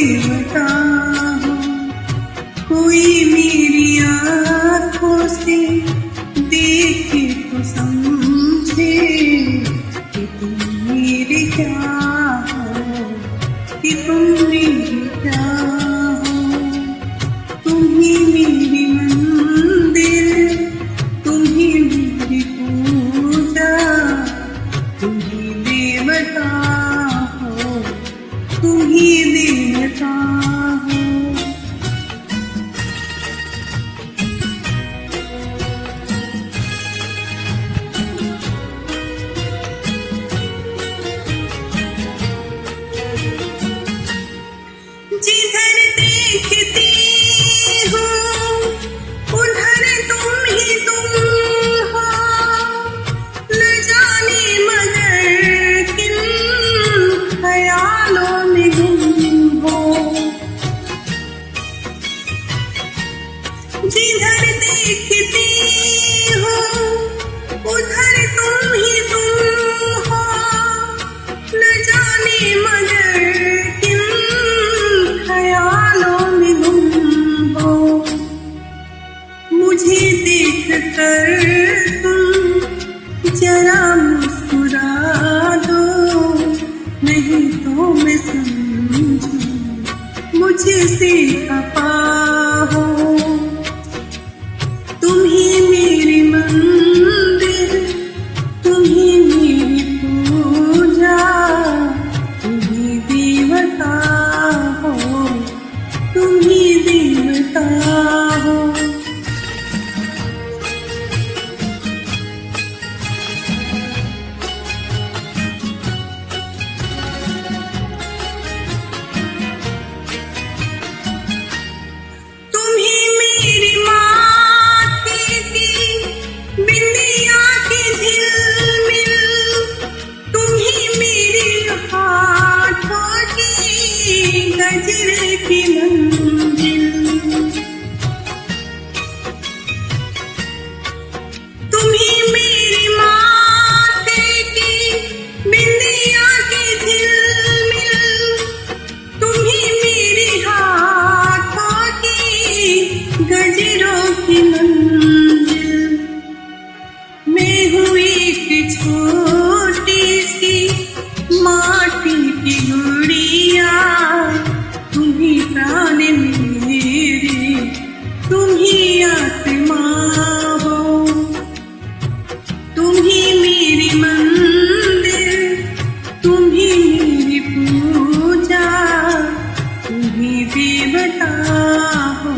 देवता हो, कोई मेरी आँखों से देखे तो समझे कि तुम मेरे क्या हो, कि तुम मेरे क्या हो। तुम ही मेरी मंदिर, तुम ही मेरी पूजा, तुम ही देवता हो, तुम ही देवता हो। जिधर देखती हूँ उधर तुम ही तुम हो, न जाने मगर किन ख्यालों में गुम हो। जिधर देखती हूँ उधर तुम ही तुम हो, न जाने मगर किन ख्यालों में गुम हो। मुझे देख कर तुम जरा मुस्कुरा दो, नहीं तो मैं समझूं मुझसे खफा हो। तुम ही मेरी मंदिर, तुम ही मेरी पूजा, तुम ही देवता हो, तुम ही देवता हो। तुम ही मेरी माथे की बिंदिया की झिलमिल, तुम ही मेरी हाथों की गजरे की मंजिल। तुम ही मेरी माथे की बिंदिया की झिलमिल, तुम ही मेरी हाथों की गजरों की मंजिल। मैं हूँ एक छोटी सी माटी की गुड़िया, तुम ही प्राण मेरे, तुम ही आत्मा हो। तुम ही मेरी मंदिर, तुम ही मेरी पूजा, तुम ही देवता हो,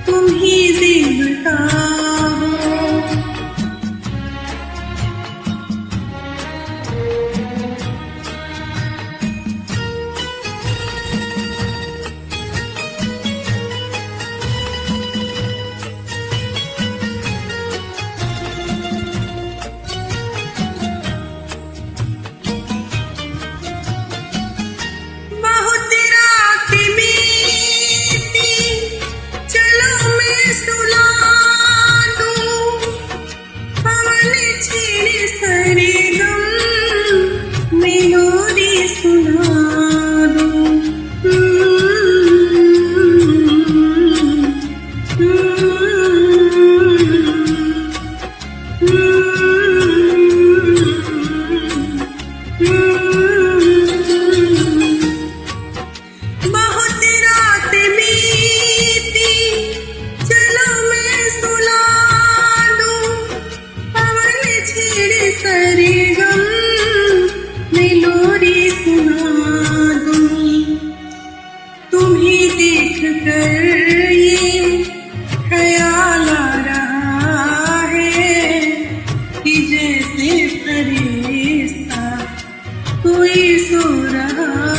तुम ही देवता हो। बहुत रात बीती, चलो मैं सुला दूं, पवन छेड़े सारे गम, मेलोडी सुना दूं। बहुत रात बीती, चलो मैं सुला दूं, पवन छेड़े सारे गम, मेलोडी सुना दूं। तुम्हें देख कर ये ख्याल आ रहा है कि जैसे फरिश्ता कोई सो रहा